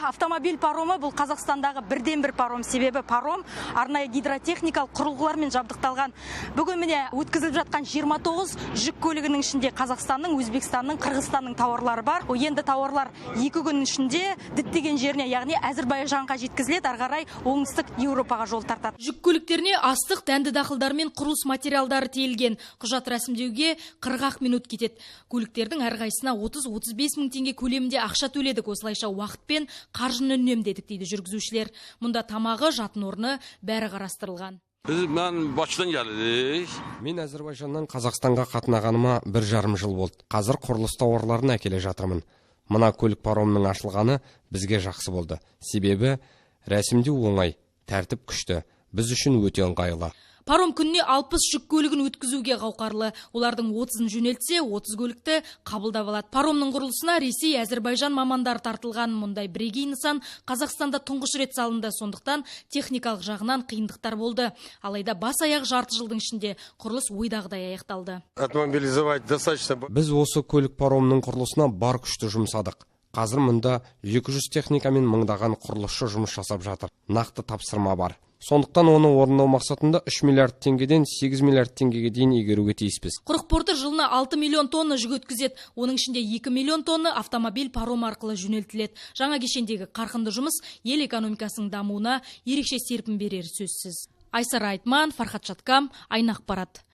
автомобиль паромы бұл Қазақстандағы бірден-бір паром, себебі паром арнайы гидротехникалық құрылғылармен жабдықталған. Бүгін міне өткізіліп жатқан 29 жүк көлігінің ішінде Қазақстанның, Өзбекстанның, Қырғызстанның тауарлары бар. Енді тауарлар 2 күннің ішінде діттеген жеріне, яғни Әзірбайжанға жеткізіледі, ары қарай оңтүстік Еуропаға жол тартады. Жүк көліктеріне астық, дәнді дақылдар мен құрылыс материалдары тиелген. Құжат рәсімдеуге 40 минут кетеді. Көліктердің әрқайсысына 30-35 мың теңге көлемінде ақша төледік. Осылайша уақыт пен қаржыны үнемдедік дейді жүргізушілер. Мұнда тамағы, жатын орны бәрі қарастырылған. Мен Bakıdan geldik. Мен Әзірбайжаннан Қазақстанға қатынағаныма 1,5 жыл болды. Қазір құрылыс тауарларын әкеле жатырмын. Мына көлік паромның ашылғаны бізге жақсы болды. Себебі рәсімдеу оңай, тәртіп күшті. Біз үшін өте ыңғайлы. Паром күніне 60 жүк көлігін өткізуге қауқарлы. Олардың 30-ын жөнелтсе, 30 көлікті қабылдап алады. Паромның құрылысына Ресей, Әзірбайжан мамандары тартылған. Мұндай бірегей нысан Қазақстанда тұңғыш рет салынды, сондықтан техникалық жағынан қиындықтар болды. Алайда бас-аяқ жарты жылдың ішінде құрылыс ойдағыдай аяқталды. Біз осы көлік паромның құрылысына бар күшті жұмсадық. Қазір мұнда 200 техника мен мыңдаған құрылысшы жұмыс жасап жатыр. Нақты тапсырма бар. Сондықтан оны орындау мақсатында 3 миллиард теңгеден 8 миллиард теңгеге дейін игеруге тиіспіз. Құрық порты жылына 6 миллион тонна жүк өткізеді. Оның ішінде 2 миллион тонна автомобиль паром арқылы жөнелтіледі. Жаңа кешендегі қарқынды жұмыс ел экономикасының дамуына ерекше серпін берері сөзсіз. Айсара Айтман, Фархат Шаткам, Айнақпарат.